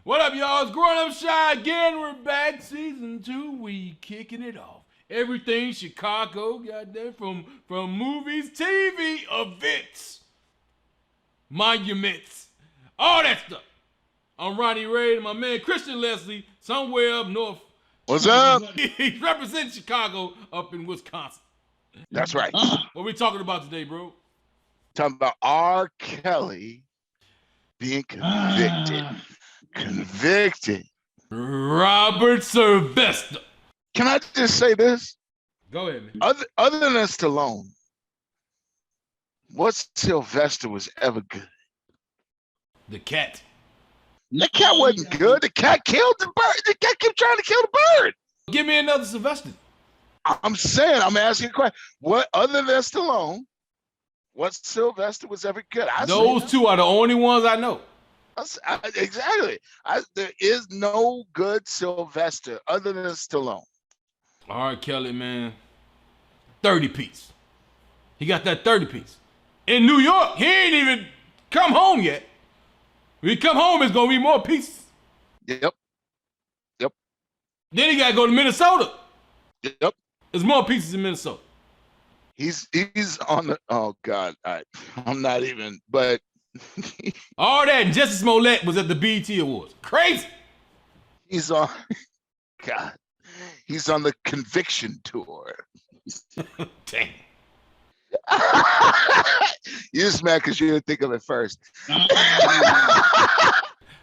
What up, y'all? It's Growing Up Shy again. We're back, season 2. We kicking it off. Everything Chicago, goddamn, from movies, TV, events, monuments, all that stuff. I'm Ronnie Ray and my man Khristian Leslie, somewhere up north. What's up? He's representing Chicago up in Wisconsin. That's right. What we talking about today, bro? Talking about R. Kelly being convicted. Convicted. Robert Sylvester. Can I just say this? Go ahead, man. Other than Stallone, what Sylvester was ever good? The cat. The cat wasn't good. The cat killed the bird. The cat kept trying to kill the bird. Give me another Sylvester. I'm saying, I'm asking a question. What other than Stallone, what Sylvester was ever good? Those two are the only ones I know. Exactly. There is no good Sylvester other than Stallone. R. Kelly, man. 30 piece. He got that 30 piece. In New York, he ain't even come home yet. When he come home, it's gonna be more pieces. Yep. Then he gotta go to Minnesota. Yep. There's more pieces in Minnesota. He's on the, oh God, I'm not even, but. All that and Jussie Smollett was at the BET Awards. Crazy. He's on, God, he's on the conviction tour. Dang. You're just mad because you didn't think of it first.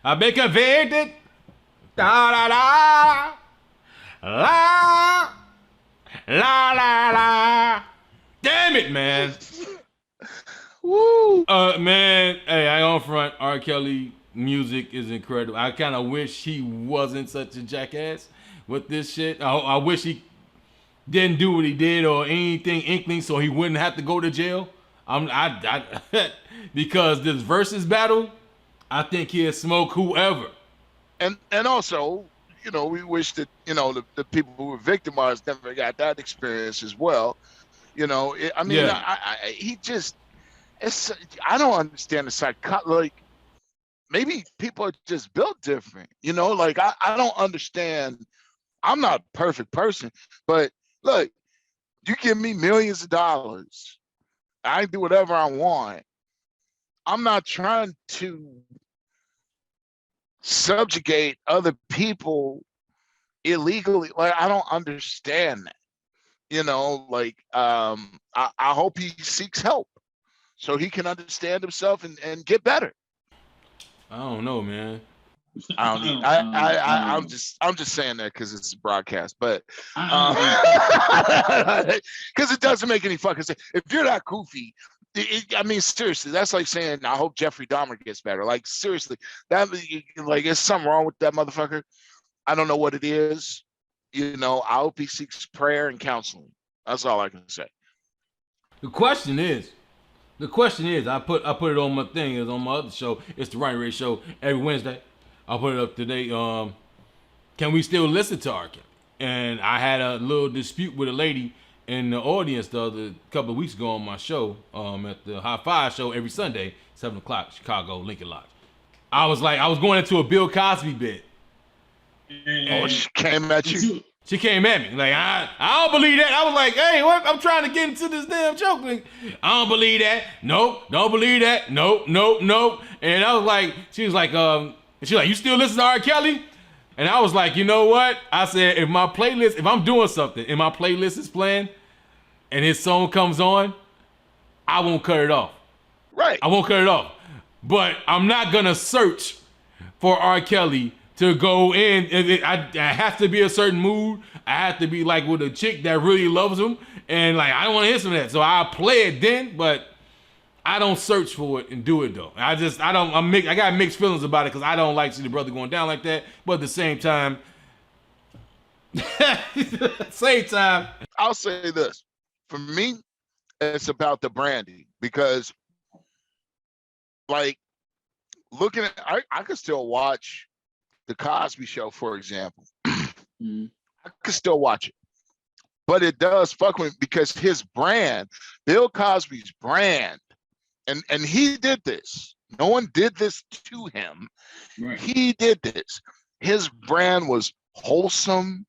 I've been convicted. Da da da. La. La la la. Damn it, man. Woo. Man, hey, I on front. R. Kelly music is incredible. I kind of wish he wasn't such a jackass with this shit. I wish he didn't do what he did or anything inkling so he wouldn't have to go to jail. Because this versus battle, I think he'll smoke whoever. And also, you know, we wish that, you know, the people who were victimized never got that experience as well. You know, he just, I don't understand the psychology. Like, maybe people are just built different. You know, like I don't understand. I'm not a perfect person, but look, you give me millions of dollars, I do whatever I want. I'm not trying to subjugate other people illegally. Like, I don't understand that. You know, like I hope he seeks help so he can understand himself and get better. I don't know, man. I'm just saying that because it's a broadcast, but because it doesn't make any fucking sense. If you're that goofy, I mean, seriously, that's like saying I hope Jeffrey Dahmer gets better. Like, seriously, that, like, there's something wrong with that motherfucker. I don't know what it is. You know, I hope he seeks prayer and counseling. That's all I can say. The question is, I put it on my thing. It's on my other show. It's the Ronnie Ray Show every Wednesday. I'll put it up today. Can we still listen to R. Kelly? And I had a little dispute with a lady in the audience a couple of weeks ago on my show, at the High Five show every Sunday, 7 o'clock, Chicago, Lincoln Lodge. I was going into a Bill Cosby bit. Oh, she came at you? She came at me. Like, I don't believe that. I was like, hey, what? I'm trying to get into this damn joke. Like, I don't believe that. Nope, don't believe that. Nope. And I was like, she was like, you still listen to R. Kelly? And I was like, you know what? I said, if I'm doing something and my playlist is playing and his song comes on, I won't cut it off. Right. I won't cut it off. But I'm not going to search for R. Kelly to go in. I have to be a certain mood. I have to be like with a chick that really loves him. And like, I don't want to hear some of that. So I'll play it then, but I don't search for it and do it though. I got mixed feelings about it because I don't like to see the brother going down like that. But at the same time, I'll say this. For me, it's about the branding because, like, looking at, I could still watch The Cosby Show, for example. I could still watch it. But it does fuck with me because his brand, Bill Cosby's brand, and he did this. No one did this to him. Right. He did this. His brand was wholesome,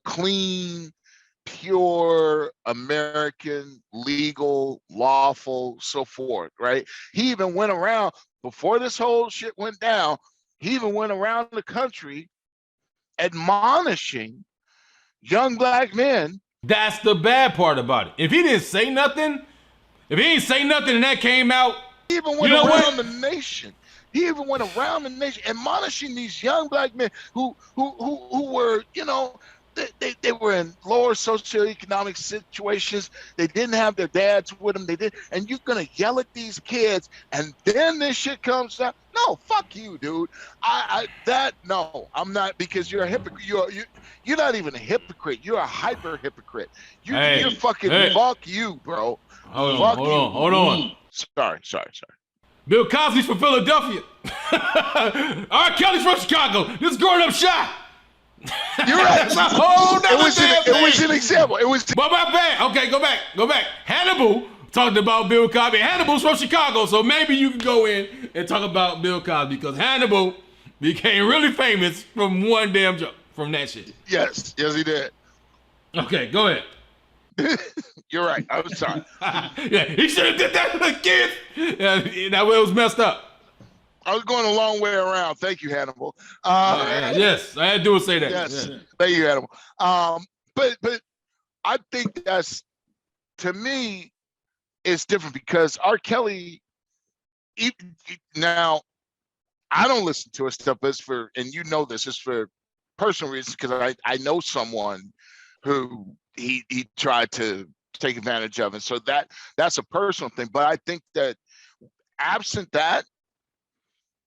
clean, pure, American, legal, lawful, so forth, right? He even went around, before this whole shit went down, he even went around the country admonishing young black men. That's the bad part about it. If he didn't say nothing, if he didn't say nothing and that came out, He even went around the nation. He even went around the nation admonishing these young black men who were, you know, they were in lower socioeconomic situations. They didn't have their dads with them. They did, and you're gonna yell at these kids, and then this shit comes out. No, fuck you, dude. No, I'm not, because you're a hypocrite. You're not even a hypocrite. You're a hyper hypocrite. You're fucking fuck you, bro. Hold on. Sorry. Bill Cosby's from Philadelphia. R. Kelly's from Chicago. This growing up shot. You're right. That's a whole nother thing. It was an example. But my bad. Okay, go back. Hannibal talked about Bill Cosby. Hannibal's from Chicago, so maybe you can go in and talk about Bill Cosby, because Hannibal became really famous from one damn joke, from that shit. Yes, he did. Okay, go ahead. You're right. I'm sorry. Yeah, he should have did that to the kids. Yeah, that way it was messed up. I was going a long way around. Thank you, Hannibal. Yes, I had to do is say that. Yes, yeah. Thank you, Hannibal. But I think that's, to me, it's different, because R. Kelly, now, I don't listen to his stuff, but it's for, and you know this, it's for personal reasons, because I know someone who he tried to take advantage of, and so that's a personal thing. But I think that absent that,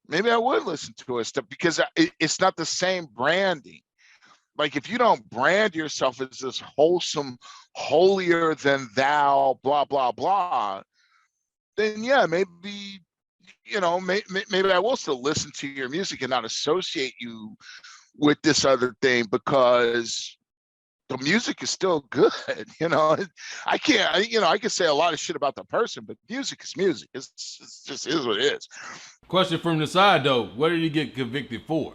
maybe I would listen to his stuff, because it's not the same branding. Like, if you don't brand yourself as this wholesome, holier than thou, blah blah blah, then yeah, maybe, you know, maybe I will still listen to your music and not associate you with this other thing, because the music is still good. You know, I can say a lot of shit about the person, but music is music. It's just is what it is. Question from the side though: what did he get convicted for?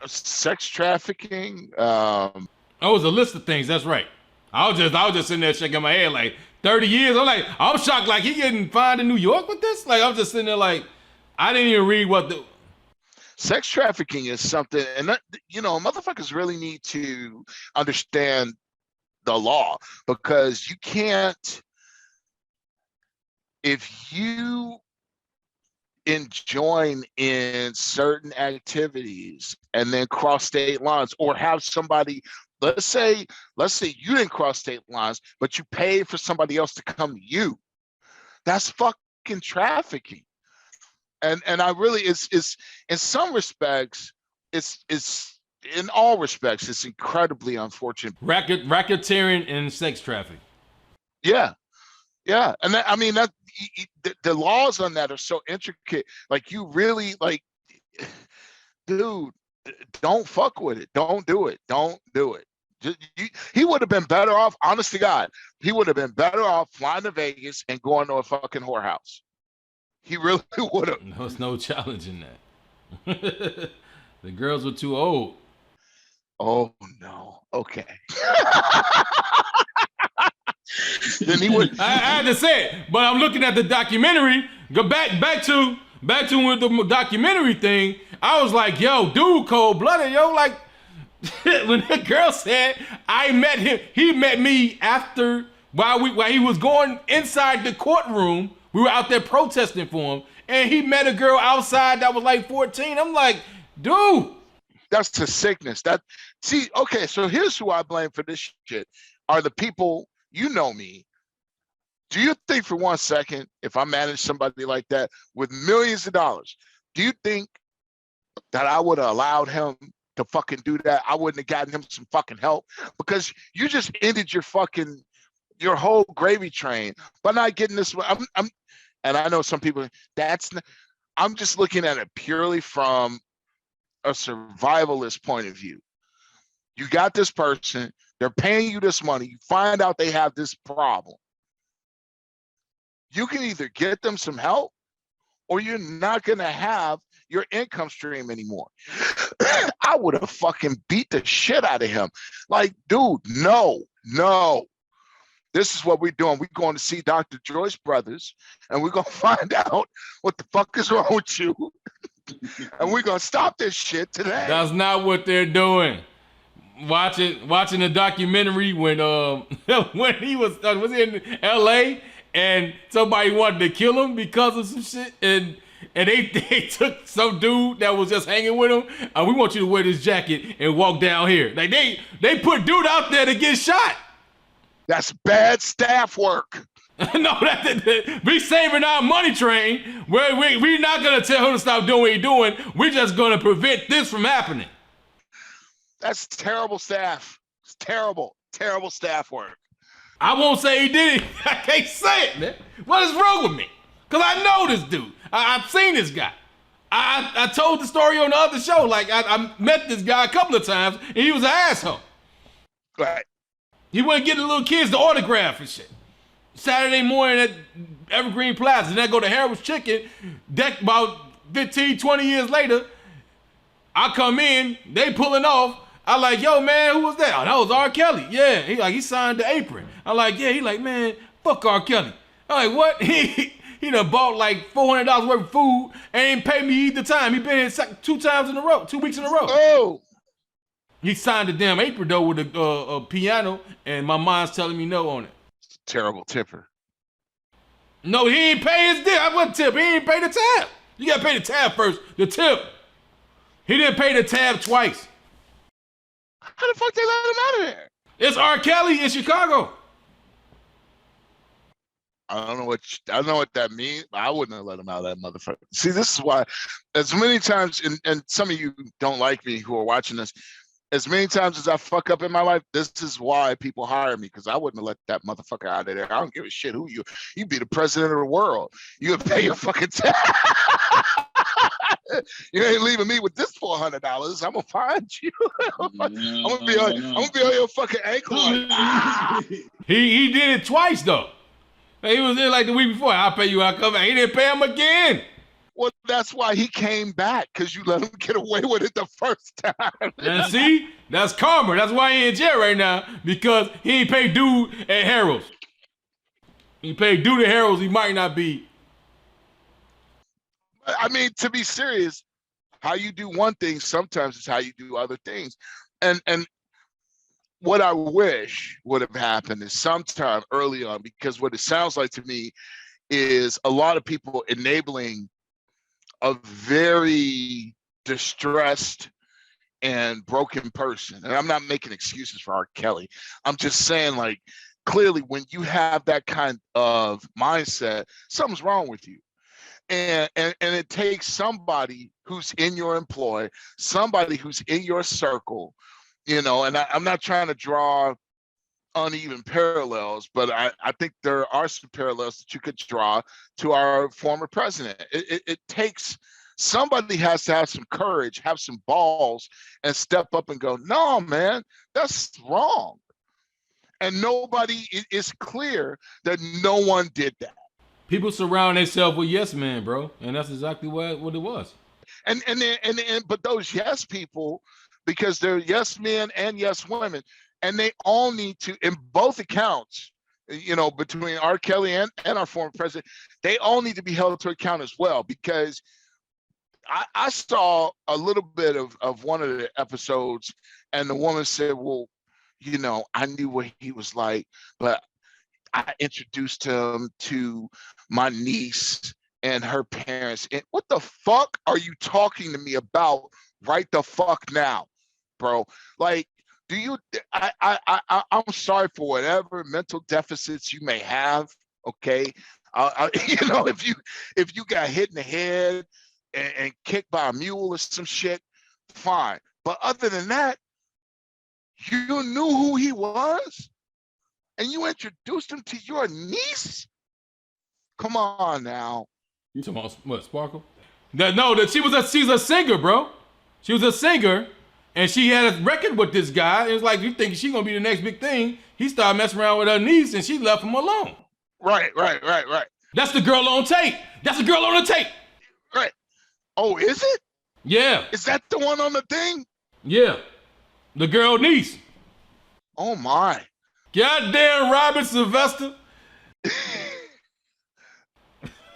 Sex trafficking. Oh, it was a list of things. That's right. I was just sitting there shaking my head like 30 years. I'm shocked. Like, he getting fined in New York with this? Like, I'm just sitting there like, I didn't even read what the. Sex trafficking is something, and that, you know, motherfuckers really need to understand the law, because you can't, if you join in certain activities and then cross state lines, or have somebody, let's say you didn't cross state lines, but you paid for somebody else to come to you, that's fucking trafficking. And I really, it's in some respects, it's in all respects, it's incredibly unfortunate. Racketeering and sex trafficking. Yeah, and that, I mean, that the laws on that are so intricate. Like, you really, like, dude, don't fuck with it. Don't do it. He would have been better off, honest to God, he would have been better off flying to Vegas and going to a fucking whorehouse. He really would have. There's no challenging that. The girls were too old. Oh no. Okay. Then he would. I had to say it, but I'm looking at the documentary. Go back to with the documentary thing. I was like, yo, dude, cold blooded, yo. Like, when the girl said I met him, he met me after while he was going inside the courtroom. We were out there protesting for him, and he met a girl outside that was like 14. I'm like, dude. That's the sickness. Okay, so here's who I blame for this shit. Are the people, you know me. Do you think for 1 second, if I managed somebody like that with millions of dollars, do you think that I would have allowed him to fucking do that? I wouldn't have gotten him some fucking help, because you just ended your whole gravy train by not getting this. And I know some people, I'm just looking at it purely from a survivalist point of view. You got this person, they're paying you this money, you find out they have this problem. You can either get them some help, or you're not going to have your income stream anymore. I would have fucking beat the shit out of him. Like, dude, no. This is what we're doing. We're going to see Dr. Joyce Brothers, and we're going to find out what the fuck is wrong with you. And we're going to stop this shit today. That's not what they're doing. Watching the documentary when when he was in L.A. and somebody wanted to kill him because of some shit, and they took some dude that was just hanging with him. We want you to wear this jacket and walk down here. Like they put dude out there to get shot. That's bad staff work. No, we saving our money train. We're not gonna tell him to stop doing what he's doing. We're just gonna prevent this from happening. That's terrible staff. It's terrible staff work. I won't say he did it. I can't say it, man. What is wrong with me? Because I know this dude. I've seen this guy. I told the story on the other show. Like, I met this guy a couple of times, and he was an asshole. Right. He went getting the little kids to autograph and shit. Saturday morning at Evergreen Plaza. Then I go to Harold's Chicken. About 15, 20 years later, I come in, they pulling off. I like, yo, man, who was that? Oh, that was R. Kelly. Yeah, he signed the apron. I like, yeah. He like, man, fuck R. Kelly. I'm like, what? He done bought like $400 worth of food and ain't paid me either time. He been here 2 times in a row, 2 weeks in a row. Oh. He signed the damn apron though with a piano, and my mind's telling me no on it. Terrible tipper. No, he ain't pay his dip. What tip? He ain't pay the tab. You gotta pay the tab first. The tip. He didn't pay the tab twice. How the fuck they let him out of there? It's R. Kelly in Chicago. I don't know what that means. I wouldn't have let him out of that motherfucker. See, this is why, as many times, and some of you don't like me who are watching this, as many times as I fuck up in my life, this is why people hire me, because I wouldn't have let that motherfucker out of there. I don't give a shit who you. You be the president of the world. You would pay your fucking tax. You ain't leaving me with this $400. I'm gonna find you. I'm gonna be on your fucking ankle. He did it twice though. He was there like the week before. I'll pay you. I'll come back. He didn't pay him again. Well, that's why he came back, because you let him get away with it the first time. And see, that's karma. That's why he in jail right now, because he ain't paid dude at Harold's. He paid dude at Harold's. He might not be. I mean, to be serious, how you do one thing sometimes is how you do other things. And what I wish would have happened is sometime early on, because what it sounds like to me is a lot of people enabling a very distressed and broken person. And I'm not making excuses for R. Kelly. I'm just saying, like, clearly when you have that kind of mindset, something's wrong with you. And it takes somebody who's in your employ, somebody who's in your circle, you know, and I'm not trying to draw uneven parallels, but I think there are some parallels that you could draw to our former president. It takes, somebody has to have some courage, have some balls, and step up and go, no, man, that's wrong. And nobody, it's clear that no one did that. People surround themselves with yes men, bro, and that's exactly what it was. But those yes people, because they're yes men and yes women, and they all need to, in both accounts, you know, between R. Kelly and our former president, they all need to be held to account as well. Because I saw a little bit of one of the episodes, and the woman said, well, you know, I knew what he was like, but I introduced him to my niece and her parents. And what the fuck are you talking to me about right the fuck now, bro? Like, do you, I'm sorry for whatever mental deficits you may have, okay? You know, if you got hit in the head and kicked by a mule or some shit, fine. But other than that, you knew who he was? And you introduced him to your niece? Come on now. You talking about what, Sparkle? She's a singer, bro. She was a singer, and she had a record with this guy. It was like, you think she's gonna be the next big thing. He started messing around with her niece, and she left him alone. Right. That's the girl on tape. That's the girl on the tape. Right. Oh, is it? Yeah. Is that the one on the thing? Yeah. The girl niece. Oh my. Goddamn Robert Sylvester.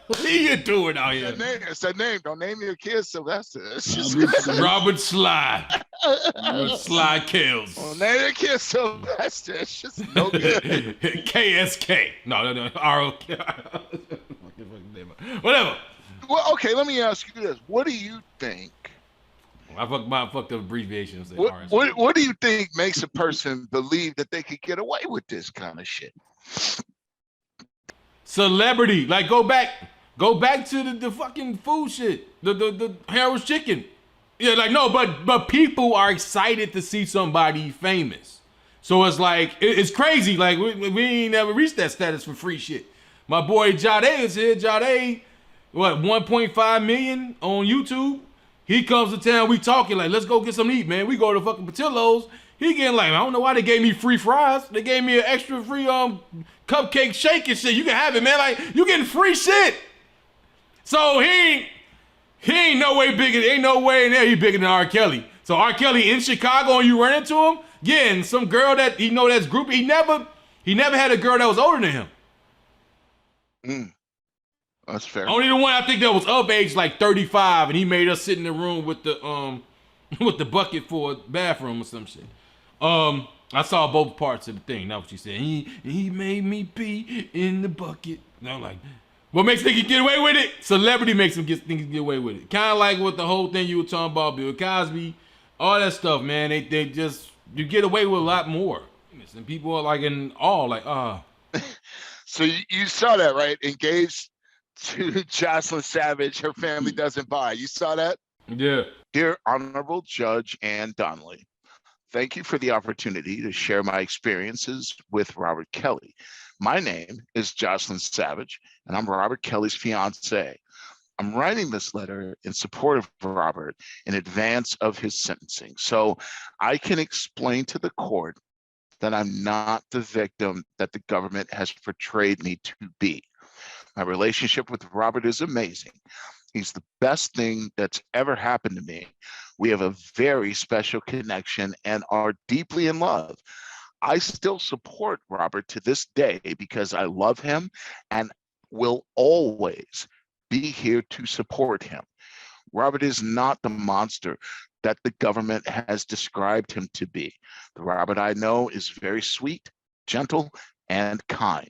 What are you doing out here? It's that name. Don't name your kid Sylvester. It's just Robert Sly. Robert Sly Kills. Well, name your kid Sylvester. It's just no good. KSK. No. ROK. Whatever. Well, okay, let me ask you this. What do you think? I fucked the abbreviation. What do you think makes a person believe that they could get away with this kind of shit? Celebrity. Like, go back to the fucking food shit. The Harold's Chicken. Yeah, like, no, but people are excited to see somebody famous. So it's like, it's crazy. Like, we ain't never reached that status for free shit. My boy Jade is here. Jade, what, 1.5 million on YouTube? He comes to town, we talking like, let's go get some to eat, man. We go to fucking Patillo's. He getting like, I don't know why they gave me free fries. They gave me an extra free cupcake shake and shit. You can have it, man. Like, you getting free shit. So he ain't no way bigger. Ain't no way in there he bigger than R. Kelly. So R. Kelly in Chicago and you run into him, yeah, and some girl that he know that's groupie. He never had a girl that was older than him. That's fair. Only the one I think that was of age, like 35, and he made us sit in the room with the bucket for a bathroom or some shit. I saw both parts of the thing. That's what she said. He made me pee in the bucket. And I'm like, what makes think he get away with it? Celebrity makes him think he get away with it. Kind of like with the whole thing you were talking about, Bill Cosby, all that stuff, man. They just, you get away with a lot more. And people are like in awe, like, So you saw that, right? Engaged to Jocelyn Savage, her family doesn't buy. You saw that? Yeah. Dear Honorable Judge Ann Donnelly, thank you for the opportunity to share my experiences with Robert Kelly. My name is Jocelyn Savage, and I'm Robert Kelly's fiance. I'm writing this letter in support of Robert in advance of his sentencing, so I can explain to the court that I'm not the victim that the government has portrayed me to be. My relationship with Robert is amazing. He's the best thing that's ever happened to me. We have a very special connection and are deeply in love. I still support Robert to this day because I love him and will always be here to support him. Robert is not the monster that the government has described him to be. The Robert I know is very sweet, gentle, and kind.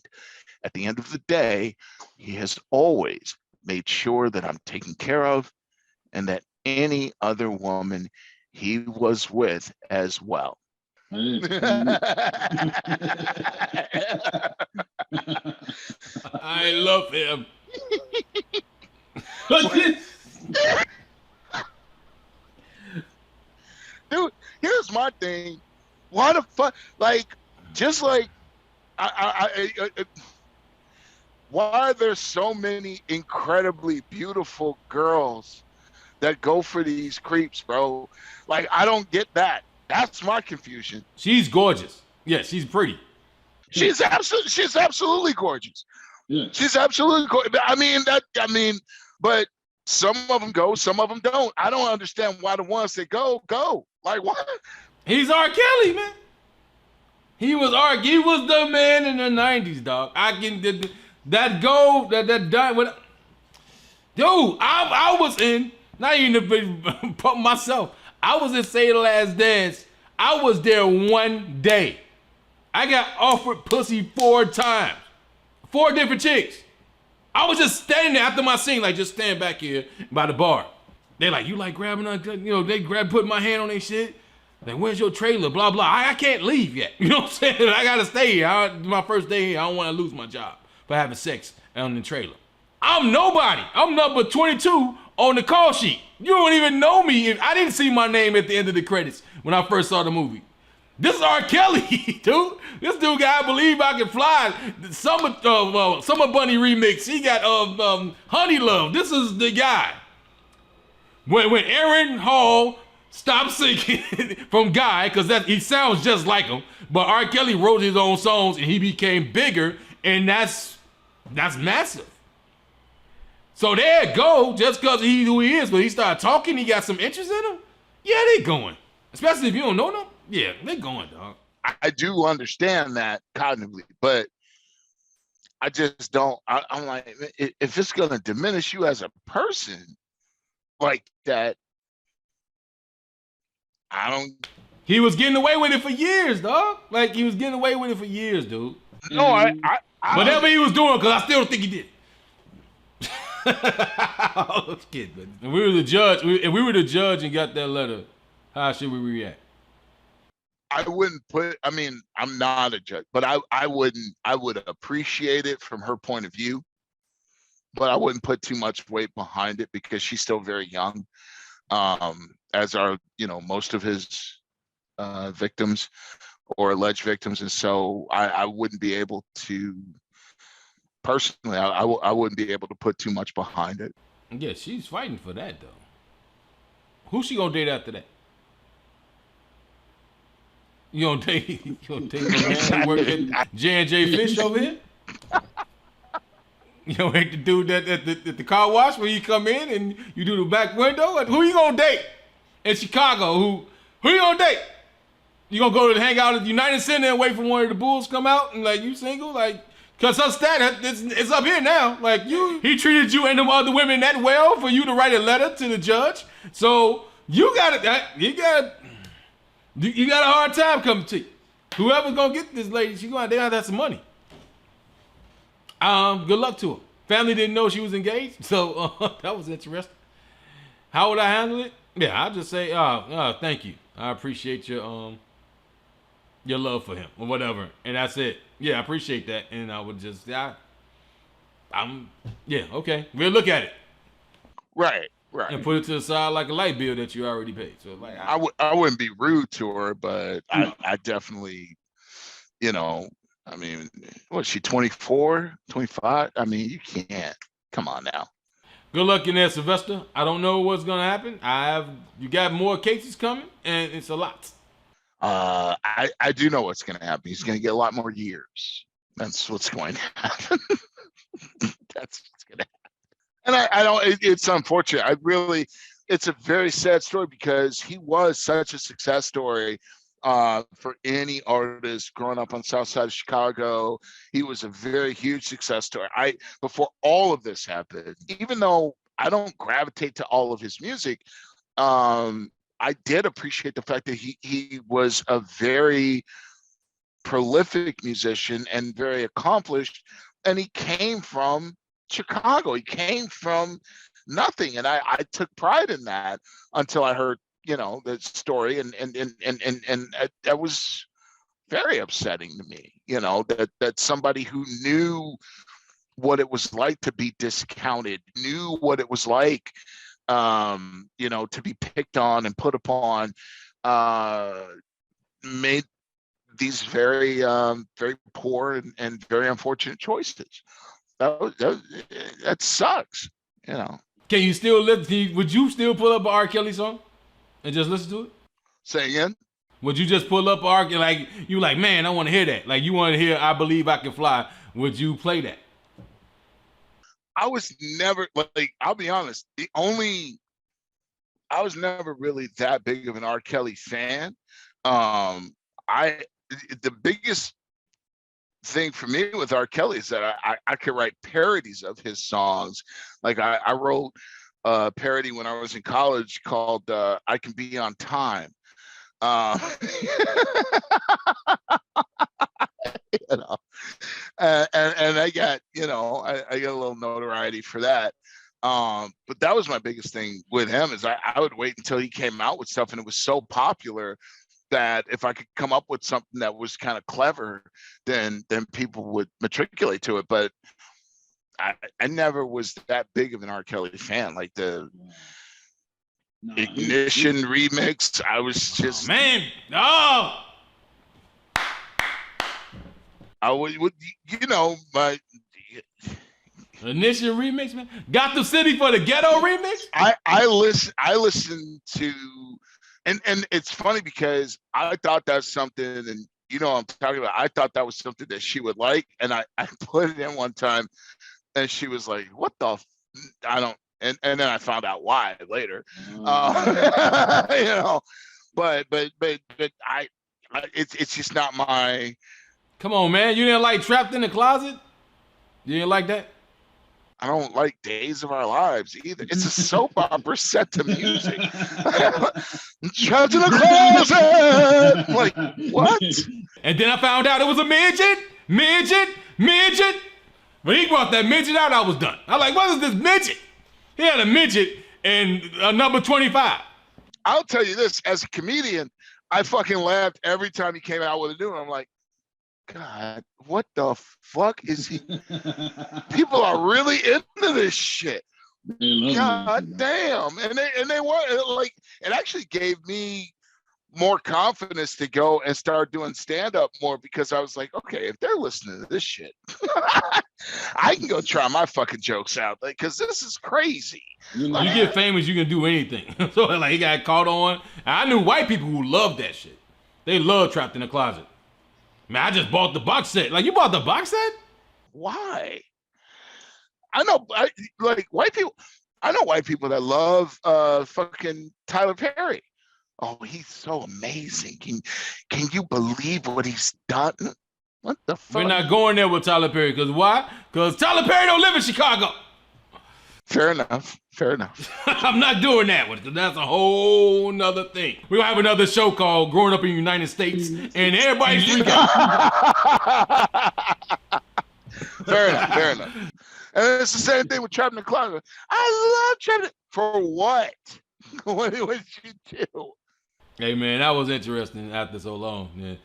At the end of the day, he has always made sure that I'm taken care of and that any other woman he was with as well. I love him. Dude, here's my thing. Why the fuck? Like, just like, why are there so many incredibly beautiful girls that go for these creeps, bro? Like, I don't get that. That's my confusion. She's gorgeous. Yeah, she's pretty. She's absolutely gorgeous. Yeah. She's absolutely gorgeous. But some of them go, some of them don't. I don't understand why the ones that go. Like, what? He's R. Kelly, man. He was the man in the 90s, dog. Dude, I was in, not even to myself, I was in Say the Last Dance. I was there one day. I got offered pussy 4 times. 4 different chicks. I was just standing there after my scene, like just stand back here by the bar. They like, you like grabbing, putting my hand on their shit. Like, where's your trailer? Blah, blah. I can't leave yet. You know what I'm saying? I gotta stay here. My first day here, I don't want to lose my job for having sex on the trailer. I'm nobody. I'm number 22 on the call sheet. You don't even know me. I didn't see my name at the end of the credits when I first saw the movie. This is R. Kelly, dude. This dude got I Believe I Can Fly. Summer Bunny remix. He got Honey Love. This is the guy. When Aaron Hall stopped singing from Guy, because he sounds just like him, but R. Kelly wrote his own songs and he became bigger, and that's massive. So there it go. Just because he's who he is, but he started talking, he got some interest in him. Yeah, they going. Especially if you don't know them. Yeah, they going, dog. I do understand that cognitively, but I just don't. I'm like, if it's going to diminish you as a person like that, I don't. He was getting away with it for years, dog. Like, he was getting away with it for years, dude. No, whatever he was doing, because I still don't think he did. I was kidding, man. If we were the judge, if we were the judge and got that letter, how should we react? I wouldn't put. I mean, I'm not a judge, but I wouldn't. I would appreciate it from her point of view, but I wouldn't put too much weight behind it because she's still very young. As are most of his victims or alleged victims, and so I wouldn't be able to. Personally, I wouldn't be able to put too much behind it. Yeah, she's fighting for that though. Who's she gonna date after that? You gonna take the man who work at J&J Fish over here? You don't hate the dude that at the car wash where you come in and you do the back window? Who you gonna date in Chicago? Who you gonna date? You gonna go to hang out at the United Center and wait for one of the Bulls come out and like you single? Like, cause her stat it's up here now. Like he treated you and them other women that well for you to write a letter to the judge. So you got a hard time coming to you. Whoever's gonna get this lady, they gotta have some money. Good luck to her. Family didn't know she was engaged, so that was interesting. How would I handle it? Yeah, I'll just say, thank you. I appreciate your love for him or whatever, and that's it. Yeah, I appreciate that, and I would just, okay. We'll look at it. Right. And put it to the side like a light bill that you already paid. So like, I wouldn't be rude to her, but I definitely, I mean, what, she 24, 25? I mean, you can't. Come on now. Good luck in there, Sylvester. I don't know what's gonna happen. You got more cases coming, and it's a lot. I do know what's gonna happen. He's gonna get a lot more years. That's what's going to happen. That's what's gonna happen. And I don't. It's unfortunate. It's a very sad story because he was such a success story. For any artist growing up on South Side of Chicago, he was a very huge success story. Before all of this happened, even though I don't gravitate to all of his music, I did appreciate the fact that he was a very prolific musician and very accomplished, and he came from Chicago. He came from nothing, and I took pride in that until I heard the story, and that was very upsetting to me. That somebody who knew what it was like to be discounted, knew what it was like, to be picked on and put upon, made these very very poor and very unfortunate choices. That sucks. Can you still listen? Would you still pull up an R. Kelly song and just listen to it? Say again? Would you just pull up R. Like you like, man, I want to hear that. Like you want to hear I Believe I Can Fly. Would you play that? I was never, I'll be honest, I was never really that big of an R. Kelly fan. The biggest thing for me with R. Kelly is that I could write parodies of his songs. Like I wrote a parody when I was in college called I Can Be on Time. And I got, I got a little notoriety for that. But that was my biggest thing with him is I would wait until he came out with stuff, and it was so popular that if I could come up with something that was kind of clever, then people would matriculate to it. But I never was that big of an R. Kelly fan. Like the Ignition remix, I was just I would my Ignition remix, man. Gotham City for the Ghetto remix. I listen to, and it's funny because I thought that's something, and I'm talking about. I thought that was something that she would like, and I put it in one time, and she was like, "What the I don't, and then I found out why later. But it's just not my. Come on, man. You didn't like Trapped in the Closet? You didn't like that? I don't like Days of Our Lives either. It's a soap opera set to music. Trapped in the closet. Like, what? And then I found out it was a midget. When he brought that midget out, I was done. I was like, what is this midget? He had a midget and a number 25. I'll tell you this, as a comedian, I fucking laughed every time he came out with a new one. I'm like, God, what the fuck is he? People are really into this shit. God damn. And they were like, it actually gave me more confidence to go and start doing stand-up more, because I was like, okay, if they're listening to this shit, I can go try my fucking jokes out, like, because this is crazy. You get famous, you can do anything. So like, he got caught on. I knew white people who loved that shit. They love Trapped in the Closet. Man, I just bought the box set. Like, you bought the box set? Why? I know, like, white people. I know white people that love fucking Tyler Perry. Oh, he's so amazing. Can you believe what he's done? What the fuck? We're not going there with Tyler Perry. Because why? Because Tyler Perry don't live in Chicago. Fair enough. I'm not doing that with it. That's a whole nother thing. We're going to have another show called Growing Up in the United States, and everybody's freaking out. Fair enough. And it's the same thing with Trapped in the Closet. I love Trapped. For what? What did you do? Hey, man, that was interesting after so long. Yeah.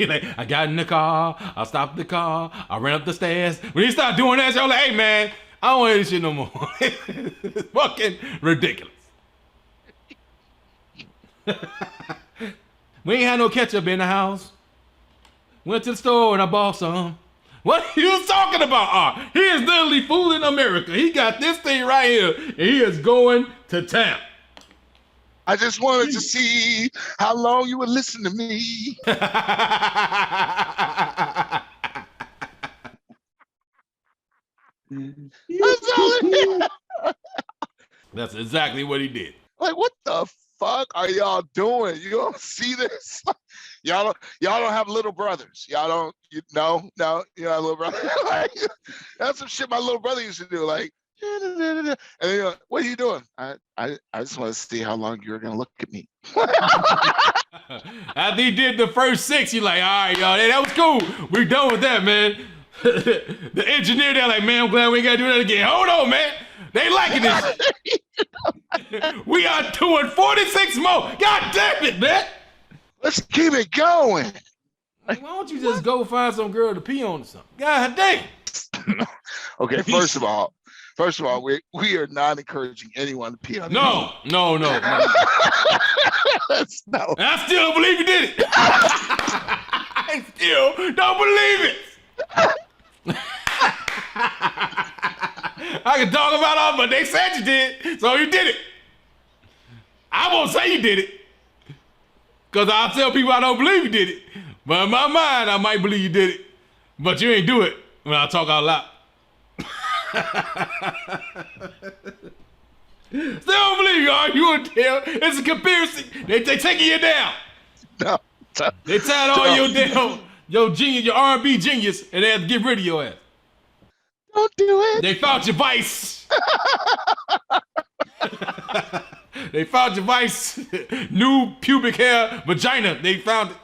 Like, I got in the car, I stopped the car, I ran up the stairs. When he started doing that, I was like, hey, man, I don't want to hear this shit no more. It's fucking ridiculous. We ain't had no ketchup in the house. Went to the store and I bought some. What are you talking about? He is literally fooling America. He got this thing right here, and he is going to town. I just wanted to see how long you would listen to me. That's all it is. That's exactly what he did. Like, what the fuck are y'all doing? You don't see this? Y'all don't have little brothers. Y'all don't. You don't have little brothers. Like, that's some shit my little brother used to do. Like, and then like, what are you doing? I just want to see how long you're gonna look at me. After he did the first 6, he's like, all right, y'all, that was cool. We're done with that, man. The engineer, they're like, man, I'm glad we ain't gotta do that again. Hold on, man. They liking this. We are doing 46 more. God damn it, man. Let's keep it going. Like, why don't you just go find some girl to pee on or something? God damn. Okay, first of all, we are not encouraging anyone to pee on. No. No. I still don't believe you did it. I still don't believe it. I can talk about all, but they said you did, so you did it. I won't say you did it, because I'll tell people I don't believe you did it. But in my mind, I might believe you did it, but you ain't do it when I talk out loud. Still don't believe you, are you? It's a conspiracy. They taking you down. No. They tied all your damn, your genius, your R&B genius, and they had to get rid of your ass. Don't do it. They found your vice. They found your vice. New pubic hair, vagina. They found it.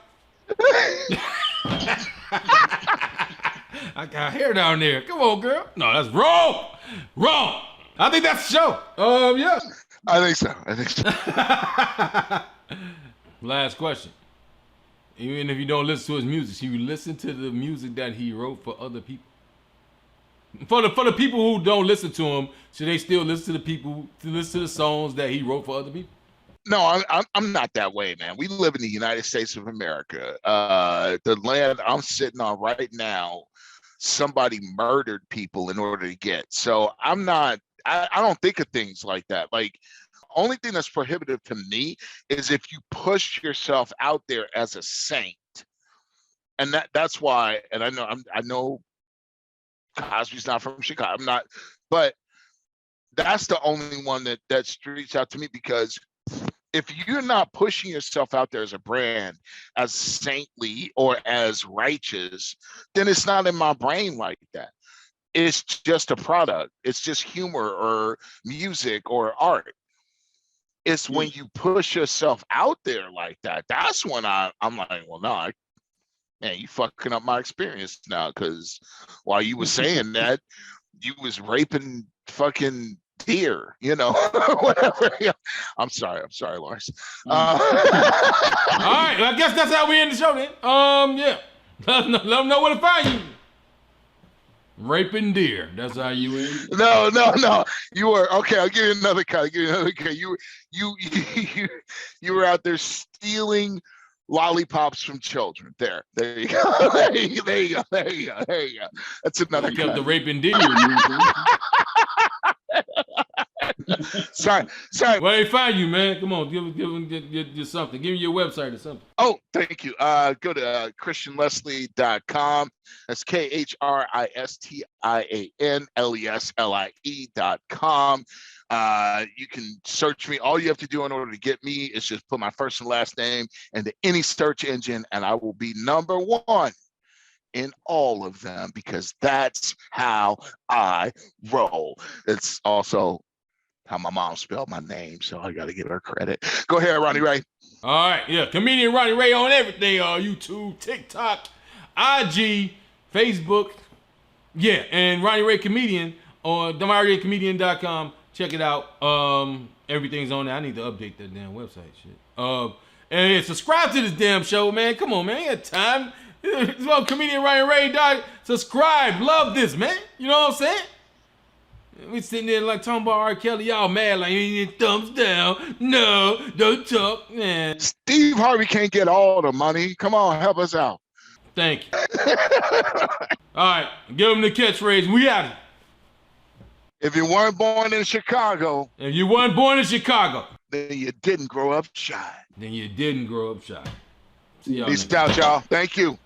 I got hair down there. Come on, girl. No, that's wrong. Wrong. I think that's the show. Yeah. I think so. Last question. Even if you don't listen to his music, you listen to the music that he wrote for other people. For the people who don't listen to him, should they still listen to the songs that he wrote for other people? No, I'm not that way, man. We live in the United States of America. The land I'm sitting on right now, somebody murdered people in order to get. So I'm not. I don't think of things like that. Like, only thing that's prohibitive to me is if you push yourself out there as a saint, and that's why. And I know Cosby's not from Chicago. I'm not, but that's the only one that streets out to me, because if you're not pushing yourself out there as a brand, as saintly or as righteous, then it's not in my brain like that. It's just a product. It's just humor or music or art. It's when you push yourself out there like that, that's when I'm like, well, no, man, you fucking up my experience now, because while you were saying that, you was raping fucking deer, whatever. I'm sorry, Lawrence. All right, I guess that's how we end the show then. Yeah, let them know where to find you. Raping deer. That's how you end. No. You were okay. I'll give you another cut. You were out there stealing lollipops from children. There you go. There you go. That's another cut. Kept the raping deer. Sorry. Where they find you, man? Come on, give them something. Give me your website or something. Oh, thank you. Go to khristianleslie.com. That's KHRISTIANLESLIE.com. You can search me. All you have to do in order to get me is just put my first and last name into any search engine, and I will be number one in all of them, because that's how I roll. It's also how my mom spelled my name, so I got to give her credit. Go ahead, Ronnie Ray. All right, yeah, comedian Ronnie Ray on everything, YouTube, TikTok, IG, Facebook, yeah, and Ronnie Ray Comedian on theMyRayComedian.com. Check it out. Everything's on there. I need to update that damn website shit. And subscribe to this damn show, man. Come on, man. You got time. Well, comedian Ronnie Ray, subscribe. Love this, man. You know what I'm saying? We sitting there like talking about R. Kelly, y'all mad like you need thumbs down. No, don't talk, man. Steve Harvey can't get all the money. Come on, help us out. Thank you. All right, give him the catchphrase. We out. If you weren't born in Chicago, then you didn't grow up shy. See y'all. Peace out, y'all. Thank you.